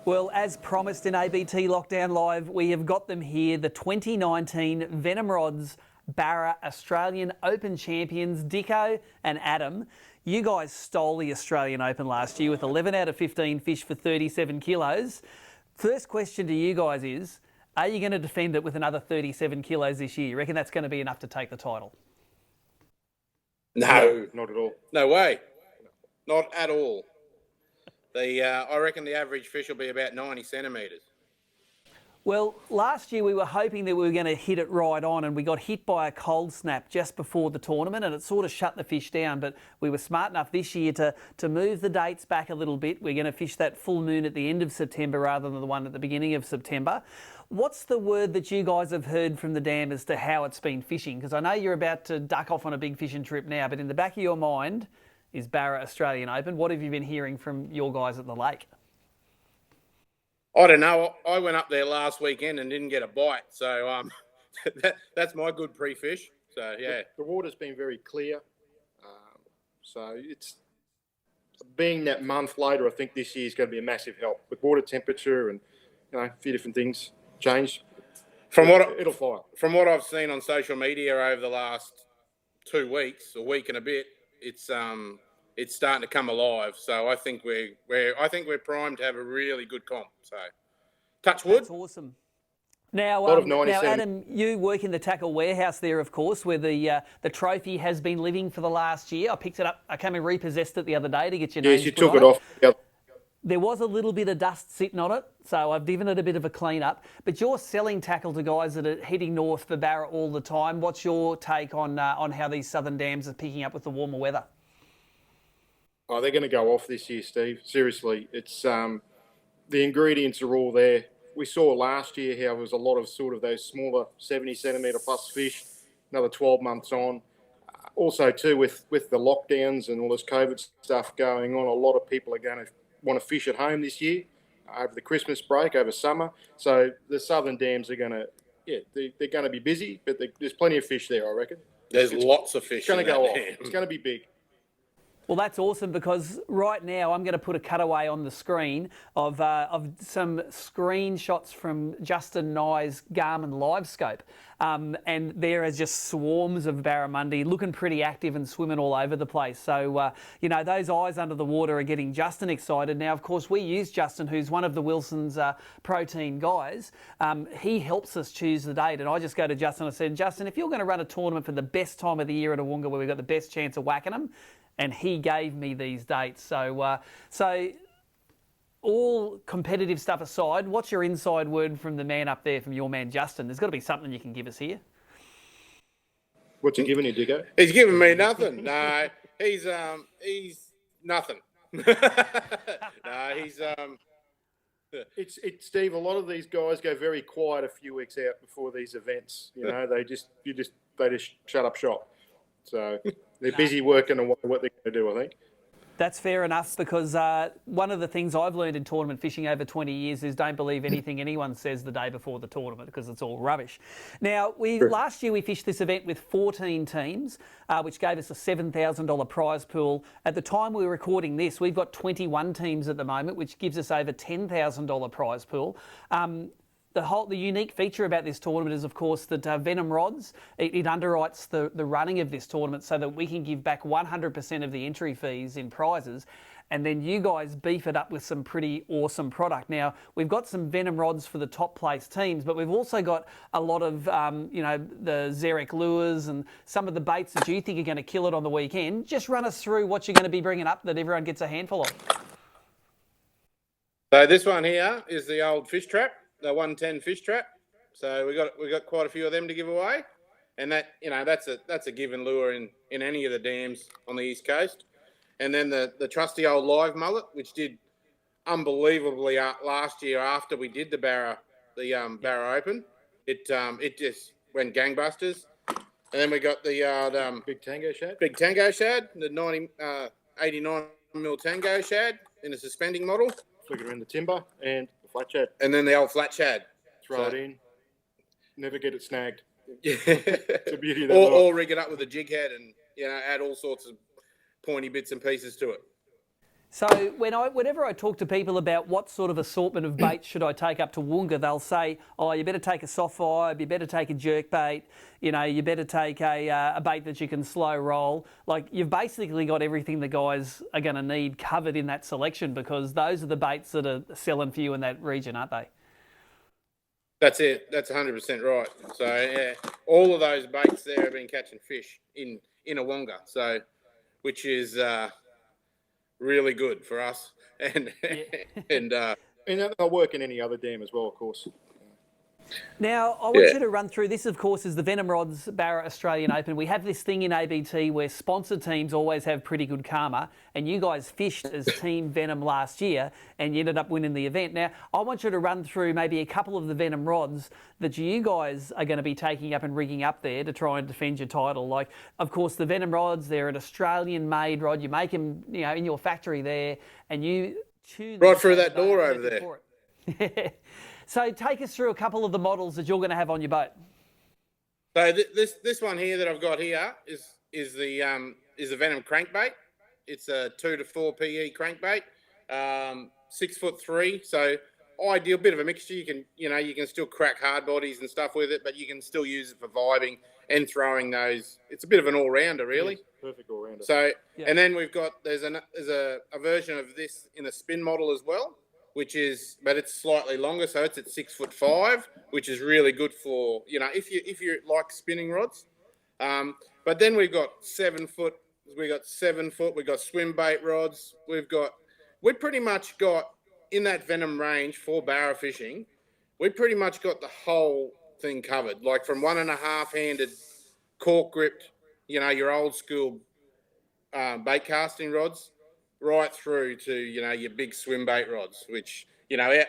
Well, as promised in ABT Lockdown Live, we have got them here, the 2019 Venom Rods BARRA Australian Open champions, Dicko and Adam. You guys stole the Australian Open last year with 11 out of 15 fish for 37 kilos. First question to you guys is, are you going to defend it with another 37 kilos this year? You reckon that's going to be enough to take the title? No, not at all. No way. Not at all. I reckon the average fish will be about 90 centimetres. Well, last year we were hoping that we were going to hit it right on, and we got hit by a cold snap just before the tournament, and it sort of shut the fish down. But we were smart enough this year to move the dates back a little bit. We're going to fish that full moon at the end of September rather than the one at the beginning of September. What's the word that you guys have heard from the dam as to how it's been fishing? Because I know you're about to duck off on a big fishing trip now, but in the back of your mind is BARRA Australian Open. What have you been hearing from your guys at the lake? I don't know. I went up there last weekend and didn't get a bite. So that's my good pre-fish. So, yeah. The water's been very clear. So it's being that month later, I think this year is going to be a massive help with water temperature and, a few different things change. It'll fly. From what I've seen on social media over the last 2 weeks, a week and a bit, it's starting to come alive. So I think we're primed to have a really good comp. So touch wood. That's awesome. Now, Adam, you work in the tackle warehouse there, of course, where the trophy has been living for the last year. I picked it up. I came and repossessed it the other day to get your name. Yes, you took it off. Yep. There was a little bit of dust sitting on it, so I've given it a bit of a clean up. But you're selling tackle to guys that are heading north for BARRA all the time. What's your take on how these southern dams are picking up with the warmer weather? Oh, they're going to go off this year, Steve. Seriously, it's the ingredients are all there. We saw last year how there was a lot of sort of those smaller 70 centimetre plus fish, another 12 months on. Also, too, with the lockdowns and all this COVID stuff going on, a lot of people are going to want to fish at home this year over the Christmas break, over summer. So the southern dams are going to, they're going to be busy, but there's plenty of fish there, I reckon. There's lots of fish. It's going to go off. It's going to be big. Well, that's awesome, because right now I'm going to put a cutaway on the screen of some screenshots from Justin Nye's Garmin LiveScope. And there are just swarms of barramundi looking pretty active and swimming all over the place. So, those eyes under the water are getting Justin excited. Now, of course, we use Justin, who's one of the Wilson's protein guys. He helps us choose the date. And I just go to Justin and I said, Justin, if you're going to run a tournament for the best time of the year at Awoonga, where we've got the best chance of whacking them, and he gave me these dates. So all competitive stuff aside, what's your inside word from the man up there, from your man Justin? There's got to be something you can give us here. What's he giving you, Dicko? He's giving me nothing. No, he's nothing. No, he's It's Steve. A lot of these guys go very quiet a few weeks out before these events. They just shut up shop. So they're busy working on what they're going to do, I think. That's fair enough, because one of the things I've learned in tournament fishing over 20 years is don't believe anything anyone says the day before the tournament, because it's all rubbish. Now, last year we fished this event with 14 teams, which gave us a $7,000 prize pool. At the time we were recording this, we've got 21 teams at the moment, which gives us over $10,000 prize pool. The unique feature about this tournament is, of course, that Venom Rods, it underwrites the running of this tournament so that we can give back 100% of the entry fees in prizes, and then you guys beef it up with some pretty awesome product. Now, we've got some Venom Rods for the top place teams, but we've also got a lot of, the Xeric lures and some of the baits that you think are going to kill it on the weekend. Just run us through what you're going to be bringing up that everyone gets a handful of. So this one here is the old fish trap. The 110 fish trap. So we got quite a few of them to give away, and that's a given lure in any of the dams on the East Coast. And then the trusty old live mullet, which did unbelievably last year after we did the BARRA Open. It just went gangbusters. And then we got the Big Tango Shad. Big Tango Shad, the 89 mil Tango Shad in a suspending model. Flicker in the timber and flat shad. And then the old flat shad. Throw it in. Never get it snagged. Yeah. It's the beauty of that. Or rig it up with a jig head and add all sorts of pointy bits and pieces to it. So whenever I talk to people about what sort of assortment of bait should I take up to Woonga, they'll say, "Oh, you better take a soft vibe, you better take a jerk bait, you better take a bait that you can slow roll." Like, you've basically got everything the guys are going to need covered in that selection, because those are the baits that are selling for you in that region, aren't they? That's it. That's 100% right. So yeah, all of those baits there have been catching fish in Awoonga, so which is really good for us, and and they'll work in any other dam as well, of course. Now, I want you to run through this, of course, is the Venom Rods BARRA Australian Open. We have this thing in ABT where sponsored teams always have pretty good karma, and you guys fished as Team Venom last year and you ended up winning the event. Now, I want you to run through maybe a couple of the Venom Rods that you guys are going to be taking up and rigging up there to try and defend your title. Like, of course, the Venom Rods, they're an Australian-made rod. You make them, in your factory there, and you choose... Right through that door over there. So take us through a couple of the models that you're going to have on your boat. So this one here that I've got here is the Venom Crankbait. It's a 2 to 4 PE crankbait, 6'3". So ideal, bit of a mixture. You can still crack hard bodies and stuff with it, but you can still use it for vibing and throwing those. It's a bit of an all rounder, really. Yes, perfect all rounder. So and then we've got there's a version of this in a spin model as well, but it's slightly longer, so it's at 6'5", which is really good for if you like spinning rods. But then we've got 7 foot, we've got swim bait rods, we pretty much got in that Venom range for barra fishing. We pretty much got the whole thing covered, like from 1.5 handed cork gripped, your old school bait casting rods, right through to your big swim bait rods, which our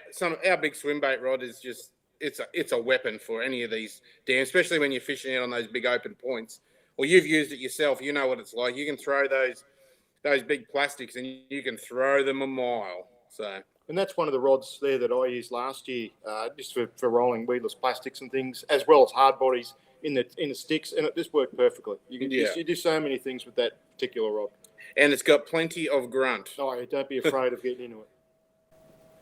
big swim bait rod is just it's a weapon for any of these dams, especially when you're fishing out on those big open points. Well, you've used it yourself, you know what it's like. You can throw those big plastics and you can throw them a mile. And that's one of the rods there that I used last year, just for rolling weedless plastics and things, as well as hard bodies in the sticks, and it just worked perfectly. You do so many things with that particular rod. And it's got plenty of grunt. Oh, don't be afraid of getting into it.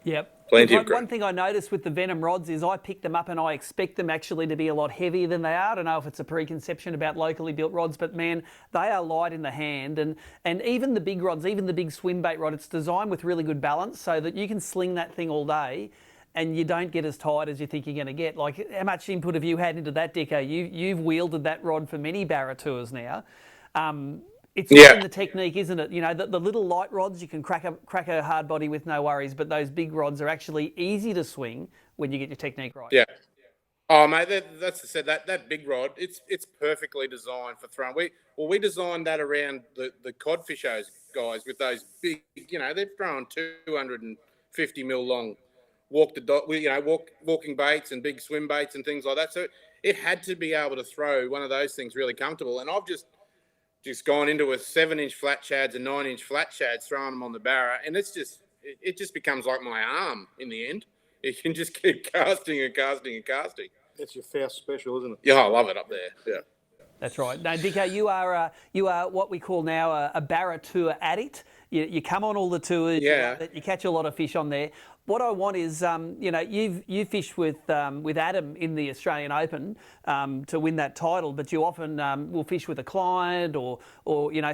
Yep. Plenty of grunt. One thing I noticed with the Venom rods is I pick them up and I expect them actually to be a lot heavier than they are. I don't know if it's a preconception about locally built rods, but man, they are light in the hand. And even the big rods, even the big swim bait rod, it's designed with really good balance so that you can sling that thing all day and you don't get as tired as you think you're going to get. Like, how much input have you had into that, Dicko? You've wielded that rod for many barra tours now. It's all in the technique, isn't it? The little light rods, you can crack a hard body with no worries, but those big rods are actually easy to swing when you get your technique right. Yeah. Oh, mate, that big rod, it's perfectly designed for throwing. We designed that around the codfishers guys with those big, they're throwing 250 mil long walking baits and big swim baits and things like that. So it had to be able to throw one of those things really comfortable. And I've just gone into a 7-inch flat shads and 9-inch flat shads, throwing them on the barra, and it just becomes like my arm in the end. You can just keep casting and casting and casting. That's your Faust special, isn't it? Yeah, I love it up there. Yeah, that's right. No, Dicko, you are what we call now a barra tour addict. You come on all the tours. Yeah. You catch a lot of fish on there. What I want is, you fished with Adam in the Australian Open to win that title, but you often will fish with a client or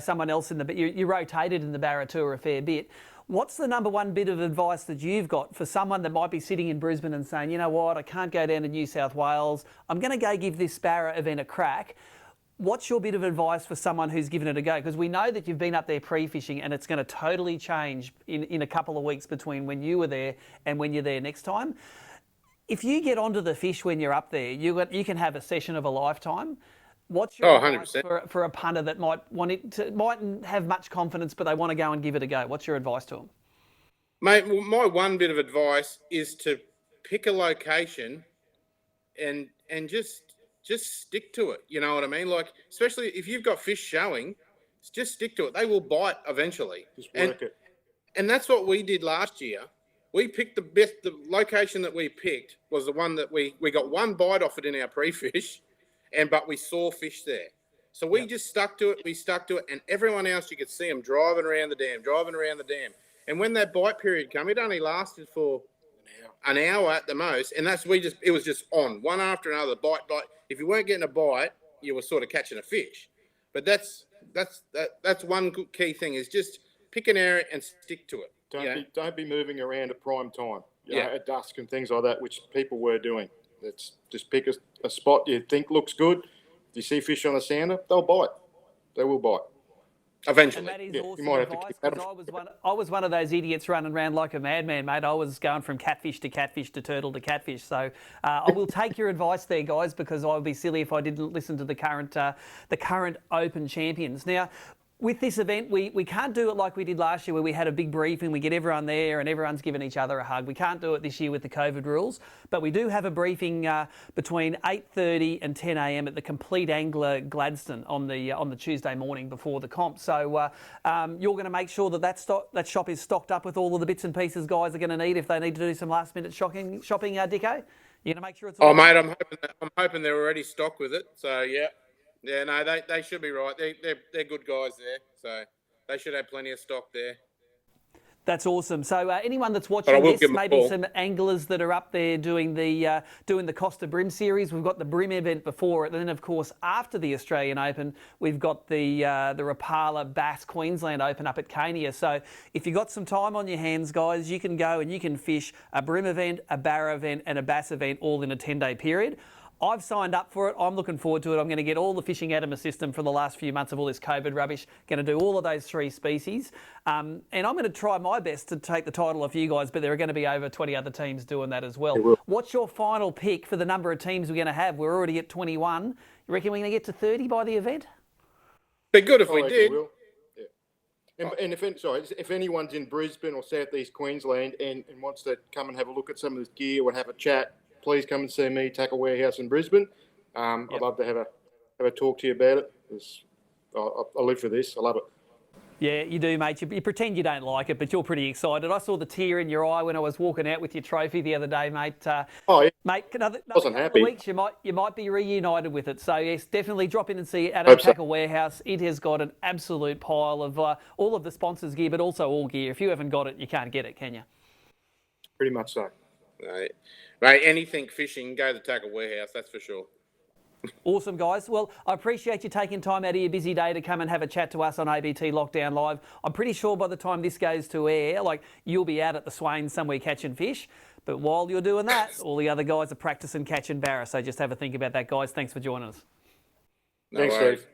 someone else you rotated in the barra tour a fair bit. What's the number one bit of advice that you've got for someone that might be sitting in Brisbane and saying, you know what, I can't go down to New South Wales. I'm going to go give this barra event a crack. What's your bit of advice for someone who's given it a go? Because we know that you've been up there pre-fishing and it's going to totally change in a couple of weeks between when you were there and when you're there next time. If you get onto the fish when you're up there, you can have a session of a lifetime. What's your advice for a punter that mightn't have much confidence, but they want to go and give it a go? What's your advice to them? Mate, my one bit of advice is to pick a location and just stick to it. You know what I mean? Like, especially if you've got fish showing, just stick to it. They will bite eventually. Just work it. And that's what we did last year. We picked the location that we picked was the one that we got one bite off it in our pre-fish, but we saw fish there. So we just stuck to it. We stuck to it. And everyone else, you could see them driving around the dam. And when that bite period came, it only lasted for an hour at the most, and it was just on one after another, bite. If you weren't getting a bite, you were sort of catching a fish. But that's one good key thing is just pick an area and stick to it. Don't be moving around at prime time, you know, at dusk and things like that, which people were doing. It's just pick a spot you think looks good. If you see fish on a sounder, they'll bite. They will bite. Eventually. And that is awesome advice, because I was one of those idiots running around like a madman, mate. I was going from catfish to turtle to catfish. So I will take your advice there, guys, because I would be silly if I didn't listen to the current Open champions. Now, with this event, we can't do it like we did last year where we had a big briefing, we get everyone there and everyone's giving each other a hug. We can't do it this year with the COVID rules, but we do have a briefing between 8:30 and 10 a.m. at the Complete Angler Gladstone on the Tuesday morning before the comp. So you're going to make sure that shop is stocked up with all of the bits and pieces guys are going to need if they need to do some last minute shopping, Dicko? You're going to make sure it's all mate, I'm hoping they're already stocked with it. So, yeah. Yeah, no, they should be right. They're good guys there, so they should have plenty of stock there. That's awesome. So anyone that's watching this, maybe some anglers that are up there doing the Costa Brim series. We've got the Brim event before it, and then of course after the Australian Open, we've got the Rapala Bass Queensland Open up at Cania. So if you've got some time on your hands, guys, you can go and you can fish a Brim event, a Barra event, and a Bass event all in a 10-day period. I've signed up for it. I'm looking forward to it. I'm going to get all the fishing out of my system for the last few months of all this COVID rubbish. Going to do all of those 3 species. And I'm going to try my best to take the title off you guys, but there are going to be over 20 other teams doing that as well. What's your final pick for the number of teams we're going to have? We're already at 21. You reckon we're going to get to 30 by the event? Be good if we did. Yeah. And if anyone's in Brisbane or Southeast Queensland and wants to come and have a look at some of this gear or have a chat, please come and see me, Tackle Warehouse in Brisbane. I'd love to have a talk to you about it. I live for this. I love it. Yeah, you do, mate. You pretend you don't like it, but you're pretty excited. I saw the tear in your eye when I was walking out with your trophy the other day, mate. Mate, another wasn't happy. Weeks, you might be reunited with it. So yes, definitely drop in and see Adam Tackle Warehouse. It has got an absolute pile of all of the sponsors' gear, but also all gear. If you haven't got it, you can't get it, can you? Pretty much so. Right, anything fishing, go to Tackle Warehouse, that's for sure. Awesome, guys. Well, I appreciate you taking time out of your busy day to come and have a chat to us on ABT Lockdown Live. I'm pretty sure by the time this goes to air, you'll be out at the Swains somewhere catching fish. But while you're doing that, all the other guys are practicing catching barra. So just have a think about that, guys. Thanks for joining us. Thanks, Steve.